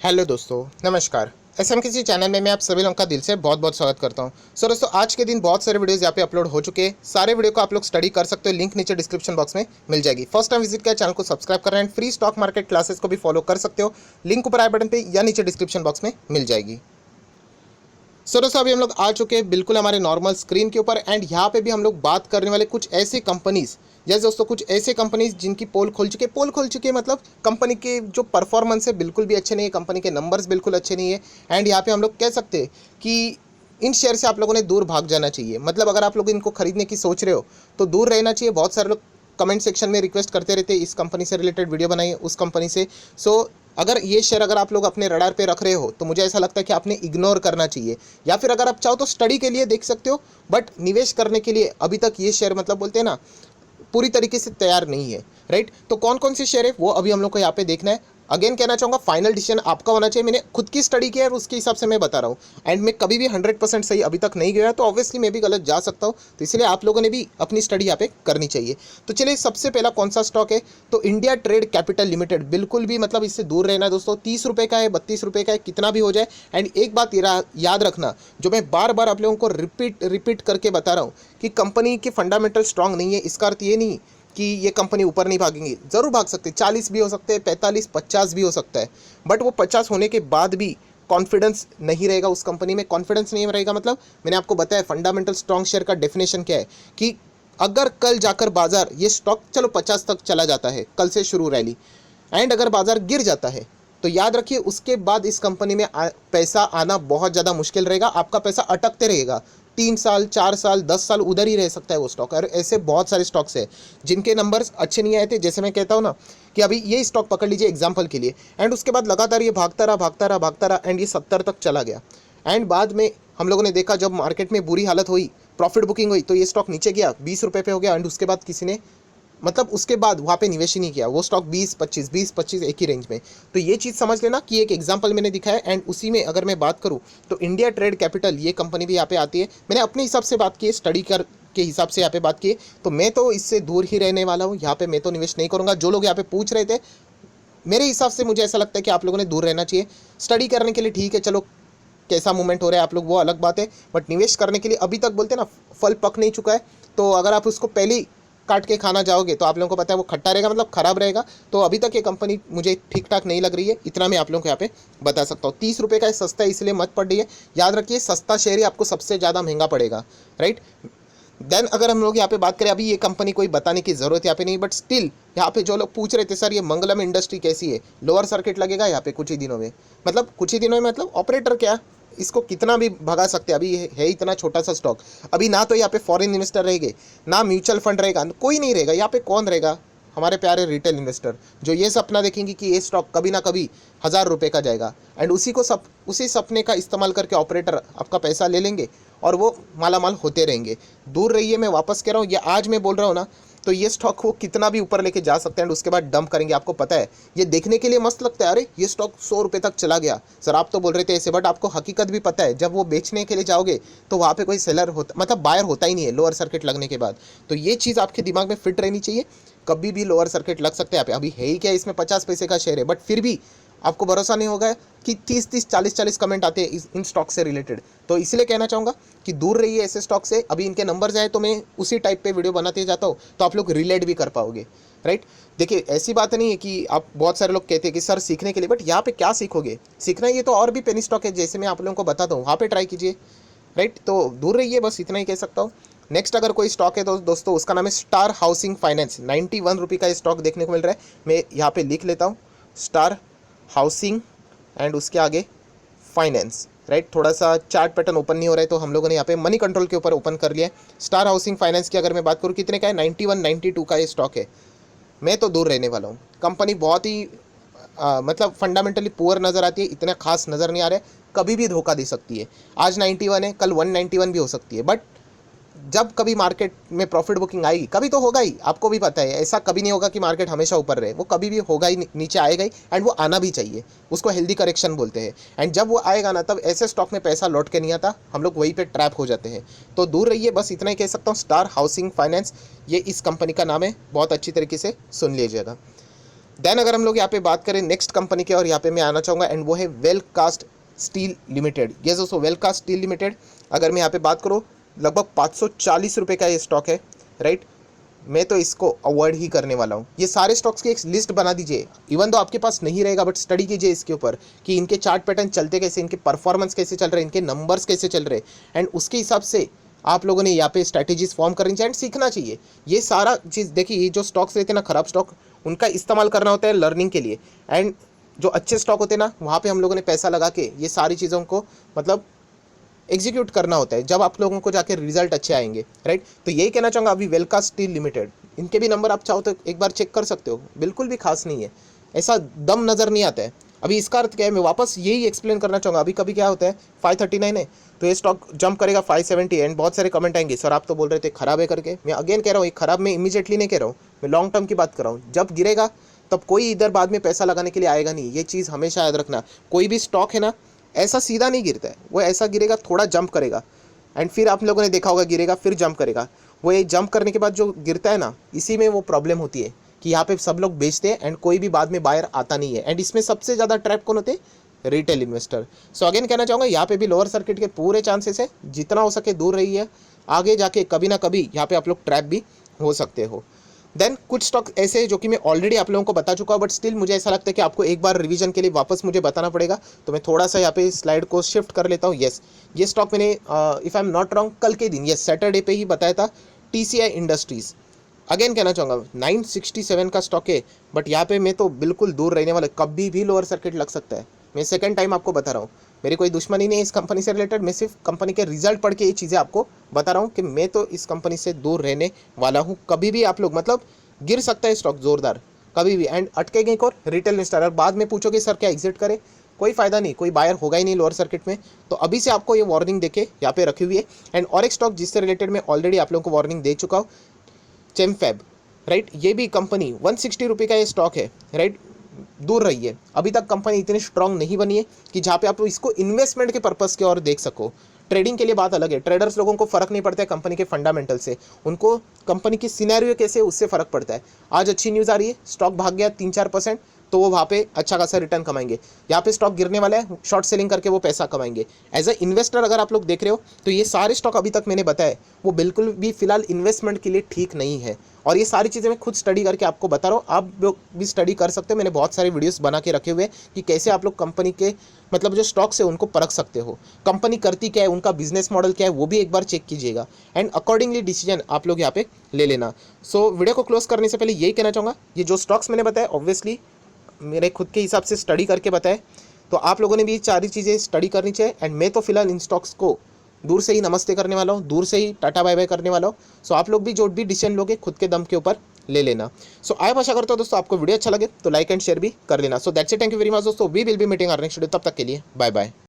Hello दोस्तों, नमस्कार। SM किसी चैनल में मैं आप सभी लोगों का दिल से बहुत बहुत स्वागत करता हूं। दोस्तों, आज के दिन बहुत सारे वीडियोस यहाँ पे अपलोड हो चुके हैं। सारे वीडियो को आप लोग स्टडी कर सकते हो, लिंक नीचे डिस्क्रिप्शन बॉक्स में मिल जाएगी। फर्स्ट टाइम विजिट किया चैनल को सब्सक्राइब कर रहे हैं। फ्री स्टॉक मार्केट क्लासेस को भी फॉलो कर सकते हो, लिंक ऊपर आई बटन पे या नीचे डिस्क्रिप्शन बॉक्स में मिल जाएगी। दोस्तों, अभी हम लोग आ चुके हैं बिल्कुल हमारे नॉर्मल स्क्रीन के ऊपर एंड यहाँ पे भी हम लोग बात करने वाले कुछ ऐसे कंपनीज, जैसे दोस्तों कुछ ऐसे कंपनीज जिनकी पोल खोल चुके हैं, मतलब कंपनी के जो परफॉर्मेंस है बिल्कुल भी अच्छे नहीं है, कंपनी के नंबर्स बिल्कुल अच्छे नहीं है। एंड यहाँ पे हम लोग कह सकते हैं कि इन शेयर से आप लोगों ने दूर भाग जाना चाहिए। मतलब अगर आप लोग इनको खरीदने की सोच रहे हो तो दूर रहना चाहिए। बहुत सारे लोग कमेंट सेक्शन में रिक्वेस्ट करते रहते हैं इस कंपनी से रिलेटेड वीडियो बनाइए, उस कंपनी से। सो अगर ये शेयर अगर आप लोग अपने रडार पे रख रहे हो तो मुझे ऐसा लगता है कि आपने इग्नोर करना चाहिए, या फिर अगर आप चाहो तो स्टडी के लिए देख सकते हो, बट निवेश करने के लिए अभी तक ये शेयर मतलब बोलते हैं ना पूरी तरीके से तैयार नहीं है। राइट, तो कौन कौन से शेयर है वो अभी हम लोग को यहाँ पे देखना है। अगेन कहना चाहूँगा, फाइनल डिसीजन आपका होना चाहिए। मैंने खुद की स्टडी किया है और उसके हिसाब से मैं बता रहा हूँ। एंड मैं कभी भी 100% सही अभी तक नहीं गया, तो ऑब्वियसली मैं भी गलत जा सकता हूँ। तो इसलिए आप लोगों ने भी अपनी स्टडी यहाँ पे करनी चाहिए। तो चलिए, सबसे पहला कौन सा स्टॉक है, तो इंडिया ट्रेड कैपिटल लिमिटेड। बिल्कुल भी मतलब इससे दूर रहना है दोस्तों। 30 रुपये का है, 32 रुपये का है, कितना भी हो जाए। एंड एक बात याद रखना, जो मैं बार बार आप लोगों को रिपीट करके बता रहा हूँ कि कंपनी के फंडामेंटल स्ट्रांग नहीं है, इसका अर्थ ये नहीं कि ये कंपनी ऊपर नहीं भागेंगी। ज़रूर भाग सकते हैं, 40 भी हो सकते हैं, 45, 50 भी हो सकता है। बट वो 50 होने के बाद भी कॉन्फिडेंस नहीं रहेगा उस कंपनी में। कॉन्फिडेंस नहीं रहेगा मतलब मैंने आपको बताया फंडामेंटल स्ट्रॉन्ग शेयर का डेफिनेशन क्या है, कि अगर कल जाकर बाजार ये स्टॉक चलो 50 तक चला जाता है, कल से शुरू रैली, एंड अगर बाजार गिर जाता है तो याद रखिए उसके बाद इस कंपनी में पैसा आना बहुत ज़्यादा मुश्किल रहेगा। आपका पैसा अटकते रहेगा, 3 साल, 4 साल, 10 साल उधर ही रह सकता है वो स्टॉक। और ऐसे बहुत सारे स्टॉक्स हैं जिनके नंबर्स अच्छे नहीं आए थे। जैसे मैं कहता हूँ ना कि अभी ये स्टॉक पकड़ लीजिए एग्जाम्पल के लिए, एंड उसके बाद लगातार ये भागता रहा एंड ये 70 तक चला गया। एंड बाद में हम लोगों ने देखा जब मार्केट में बुरी हालत हुई, प्रॉफिट बुकिंग हुई, तो ये स्टॉक नीचे गया, 20 रुपये पे हो गया। एंड उसके बाद किसी ने मतलब उसके बाद वहाँ पे निवेश ही नहीं किया, वो स्टॉक 20-25 एक ही रेंज में। तो ये चीज़ समझ लेना कि एक एग्जांपल मैंने दिखाया। एंड उसी में अगर मैं बात करूँ तो इंडिया ट्रेड कैपिटल ये कंपनी भी यहाँ पे आती है। मैंने अपने हिसाब से बात की है, स्टडी कर के हिसाब से यहाँ पे बात की है, तो मैं तो इससे दूर ही रहने वाला हूँ। यहाँ पे मैं तो निवेश नहीं करूँगा। जो लोग यहाँ पे पूछ रहे थे, मेरे हिसाब से मुझे ऐसा लगता है कि आप लोगों ने दूर रहना चाहिए। स्टडी करने के लिए ठीक है, चलो कैसा मूवमेंट हो रहा है आप लोग वो अलग बात है, बट निवेश करने के लिए अभी तक बोलते हैं ना फल पक नहीं चुका है। तो अगर आप उसको पहले ही काट के खाना जाओगे तो आप लोगों को पता है वो खट्टा रहेगा, मतलब खराब रहेगा। तो अभी तक ये कंपनी मुझे ठीक ठाक नहीं लग रही है, इतना मैं आप लोगों को यहाँ पे बता सकता हूँ। 30 रुपये का सस्ता है इसलिए मत पड़ रही है। याद रखिए सस्ता शेयर ही आपको सबसे ज़्यादा महंगा पड़ेगा। राइट, देन अगर हम लोग यहाँ पे बात करें, अभी ये कंपनी कोई बताने की ज़रूरत यहाँ पे नहीं, बट स्टिल यहाँ पे जो लोग पूछ रहे थे सर ये मंगलम इंडस्ट्री कैसी है, लोअर सर्किट लगेगा यहाँ पे कुछ ही दिनों में। मतलब कुछ ही दिनों में मतलब ऑपरेटर क्या, इसको कितना भी भगा सकते हैं। अभी है इतना छोटा सा स्टॉक। अभी ना तो यहाँ पे फॉरेन इन्वेस्टर रहेंगे, ना म्यूचुअल फंड रहेगा, कोई नहीं रहेगा यहाँ पे। कौन रहेगा? हमारे प्यारे रिटेल इन्वेस्टर, जो ये सपना देखेंगे कि ये स्टॉक कभी ना कभी 1000 रुपये का जाएगा। एंड उसी सपने का इस्तेमाल करके ऑपरेटर आपका पैसा ले लेंगे और वो मालामाल होते रहेंगे। दूर रहिए, मैं वापस कह रहा हूँ, ये आज मैं बोल रहा हूँ ना, तो ये स्टॉक वो कितना भी ऊपर लेके जा सकते हैं एंड उसके बाद डंप करेंगे। आपको पता है ये देखने के लिए मस्त लगता है, अरे ये स्टॉक 100 रुपये तक चला गया सर, आप तो बोल रहे थे ऐसे, बट आपको हकीकत भी पता है जब वो बेचने के लिए जाओगे तो वहाँ पे कोई सेलर होता, मतलब बायर होता ही नहीं है लोअर सर्किट लगने के बाद। तो ये चीज़ आपके दिमाग में फिट रहनी चाहिए, कभी भी लोअर सर्किट लग सकते हैं यहाँ पे। अभी है ही क्या, इसमें 50 पैसे का शेयर है, बट फिर भी आपको भरोसा नहीं होगा कि 30-30, 40-40 कमेंट आते हैं इन स्टॉक से रिलेटेड। तो इसलिए कहना चाहूँगा कि दूर रहिए ऐसे स्टॉक से। अभी इनके नंबर्स आए तो मैं उसी टाइप पे वीडियो बनाते जाता हूँ, तो आप लोग रिलेट भी कर पाओगे। राइट, देखिए ऐसी बात नहीं है कि आप, बहुत सारे लोग कहते हैं कि सर सीखने के लिए, बट यहाँ पे क्या सीखोगे? सीखना ये तो और भी पेनी स्टॉक है, जैसे मैं आप लोगों को बताता हूँ, वहाँ पे ट्राई कीजिए। राइट, तो दूर रहिए, बस इतना ही कह सकता हूँ। नेक्स्ट अगर कोई स्टॉक है तो दोस्तों उसका नाम है स्टार हाउसिंग फाइनेंस। 91 रुपये का स्टॉक देखने को मिल रहा है, मैं यहाँ पे लिख लेता हूँ, स्टार हाउसिंग एंड उसके आगे फाइनेंस। राइट, थोड़ा सा चार्ट पैटर्न ओपन नहीं हो रहा है तो हम लोगों ने यहाँ पे मनी कंट्रोल के ऊपर ओपन कर लिया है। स्टार हाउसिंग फाइनेंस की अगर मैं बात करूँ कितने का है, 91-92 का ये स्टॉक है। मैं तो दूर रहने वाला हूँ। कंपनी बहुत ही मतलब फंडामेंटली पुअर नज़र आती है, इतना खास नज़र नहीं आ रहा है, कभी भी धोखा दे सकती है। आज 91 है, कल 191 भी हो सकती है, बट जब कभी मार्केट में प्रॉफिट बुकिंग आएगी कभी तो होगा ही। आपको भी पता है ऐसा कभी नहीं होगा कि मार्केट हमेशा ऊपर रहे, वो कभी भी होगा ही, नीचे आएगा ही। एंड वो आना भी चाहिए, उसको हेल्दी करेक्शन बोलते हैं। एंड जब वो आएगा ना, तब ऐसे स्टॉक में पैसा लौट के नहीं आता, हम लोग वहीं पे ट्रैप हो जाते हैं। तो दूर रहिए, बस इतना ही कह सकता हूँ। स्टार हाउसिंग फाइनेंस ये इस कंपनी का नाम है, बहुत अच्छी तरीके से सुन लीजिएगा। देन अगर हम लोग यहाँ पे बात करें नेक्स्ट कंपनी के, और यहाँ पे मैं आना चाहूँगा, एंड वो है वेलकास्ट स्टील लिमिटेड। ये दोस्तों वेलकास्ट स्टील लिमिटेड, अगर मैं यहाँ पे बात करूँ, लगभग 540 रुपये का ये स्टॉक है, राइट। मैं तो इसको अवॉइड ही करने वाला हूँ। ये सारे स्टॉक्स की एक लिस्ट बना दीजिए, इवन तो आपके पास नहीं रहेगा, बट स्टडी कीजिए इसके ऊपर कि इनके चार्ट पैटर्न चलते कैसे, इनके परफॉर्मेंस कैसे चल रहे हैं, इनके नंबर्स कैसे चल रहे हैं, एंड उसके हिसाब से आप लोगों ने यहाँ पे स्ट्रैटेजीज फॉर्म करनी चाहिए एंड सीखना चाहिए। ये सारा चीज़ देखिए, ये जो स्टॉक्स रहते हैं ना, खराब स्टॉक, उनका इस्तेमाल करना होता है लर्निंग के लिए, एंड जो अच्छे स्टॉक होते हैं ना, वहाँ पे हम लोगों ने पैसा लगा के ये सारी चीज़ों को मतलब एग्जीक्यूट करना होता है, जब आप लोगों को जाके रिजल्ट अच्छे आएंगे, राइट। तो यही कहना चाहूँगा। अभी वेलकास्ट स्टील लिमिटेड, इनके भी नंबर आप चाहो तो एक बार चेक कर सकते हो, बिल्कुल भी खास नहीं है, ऐसा दम नज़र नहीं आता है। अभी इसका अर्थ क्या है, मैं वापस यही एक्सप्लेन करना चाहूँगा। अभी कभी क्या होता है, 539 है तो ये स्टॉक जंप करेगा 570, एंड बहुत सारे कमेंट आएंगे, सर आप तो बोल रहे थे खराब है करके। मैं अगेन कह रहा हूँ, ये खराब मैं इमीडिएटली नहीं कह रहा हूँ, मैं लॉन्ग टर्म की बात कर रहा हूँ। जब गिरेगा तब कोई इधर बाद में पैसा लगाने के लिए आएगा नहीं, ये चीज़ हमेशा याद रखना। कोई भी स्टॉक है ना, ऐसा सीधा नहीं गिरता है, वो ऐसा गिरेगा, थोड़ा जंप करेगा, एंड फिर आप लोगों ने देखा होगा गिरेगा फिर जंप करेगा। वो ये जंप करने के बाद जो गिरता है ना, इसी में वो प्रॉब्लम होती है कि यहाँ पे सब लोग बेचते हैं एंड कोई भी बाद में बायर आता नहीं है, एंड इसमें सबसे ज़्यादा ट्रैप कौन होते हैं, रिटेल इन्वेस्टर। सो अगेन कहना चाहूँगा, यहाँ पे भी लोअर सर्किट के पूरे चांसेस है, जितना हो सके दूर रही है, आगे जाके कभी ना कभी यहाँ पे आप लोग ट्रैप भी हो सकते हो। देन कुछ स्टॉक ऐसे हैं जो कि मैं ऑलरेडी आप लोगों को बता चुका हूँ, बट स्टिल मुझे ऐसा लगता है कि आपको एक बार रिवीजन के लिए वापस मुझे बताना पड़ेगा, तो मैं थोड़ा सा यहाँ पे स्लाइड को शिफ्ट कर लेता हूँ। येस, ये स्टॉक मैंने if I am not wrong कल के दिन, येस सैटरडे पे ही बताया था, TCI इंडस्ट्रीज़। अगेन कहना चाहूँगा 967 का स्टॉक है, बट यहाँ पे मैं तो बिल्कुल दूर रहने वाला, कभी भी लोअर सर्किट लग सकता है। मैं सेकंड टाइम आपको बता रहा हूँ, मेरी कोई दुश्मनी नहीं है इस कंपनी से रिलेटेड, मैं सिर्फ कंपनी के रिजल्ट पढ़ के ये चीज़ें आपको बता रहा हूँ कि मैं तो इस कंपनी से दूर रहने वाला हूँ। कभी भी आप लोग मतलब गिर सकता है स्टॉक जोरदार कभी भी, एंड अटकेगा एक और रिटेल इन्वेस्टर, बाद में पूछोगे सर क्या एग्जिट करे, कोई फायदा नहीं, कोई बायर होगा ही नहीं लोअर सर्किट में। तो अभी से आपको ये वार्निंग देके यहाँ पे रखी हुई है। एंड और एक स्टॉक जिससे रिलेटेड मैं ऑलरेडी आप लोगों को वार्निंग दे चुका हूँ, चेमफैब, राइट। ये भी कंपनी 160 रुपये का ये स्टॉक है, राइट। दूर रही है, अभी तक कंपनी इतनी स्ट्रांग नहीं बनी है कि जहाँ पे आप इसको इन्वेस्टमेंट के पर्पज़ के और देख सको। ट्रेडिंग के लिए बात अलग है, ट्रेडर्स लोगों को फर्क नहीं पड़ता है कंपनी के फंडामेंटल से, उनको कंपनी की सिनेरियो कैसे है उससे फ़र्क पड़ता है। आज अच्छी न्यूज़ आ रही है, स्टॉक भाग गया 3-4%, तो वो वहाँ पे अच्छा खासा रिटर्न कमाएंगे। यहाँ पे स्टॉक गिरने वाला है, शॉर्ट सेलिंग करके वो पैसा कमाएंगे। एज अ इन्वेस्टर अगर आप लोग देख रहे हो, तो ये सारे स्टॉक अभी तक मैंने बताए वो बिल्कुल भी फिलहाल इन्वेस्टमेंट के लिए ठीक नहीं है, और ये सारी चीज़ें मैं खुद स्टडी करके आपको बता रहा हूँ। आप लोग भी स्टडी कर सकते हो, मैंने बहुत सारे वीडियोस बना के रखे हुए हैं कि कैसे आप लोग कंपनी के मतलब जो स्टॉक्स है उनको परख सकते हो, कंपनी करती क्या है, उनका बिजनेस मॉडल क्या है, वो भी एक बार चेक कीजिएगा, एंड अकॉर्डिंगली डिसीजन आप लोग यहाँ पे ले लेना। सो वीडियो को क्लोज करने से पहले यही कहना चाहूँगा, ये जो स्टॉक्स मैंने बताया ऑब्वियसली मेरे खुद के हिसाब से स्टडी करके बताए, तो आप लोगों ने भी सारी चीज़ें स्टडी करनी चाहिए। एंड मैं तो फिलहाल इन स्टॉक्स को दूर से ही नमस्ते करने वाला हूँ, दूर से ही टाटा बाय बाय करने वाला हूँ। सो आप लोग भी जो भी डिसीजन लोगे खुद के दम के ऊपर ले लेना। सो आई आशा करता हूँ दोस्तों आपको वीडियो अच्छा लगे तो लाइक एंड शेयर भी कर लेना। So that's it, thank you very much दोस्तों, we will be meeting our next video, तब तक के लिए बाय बाय।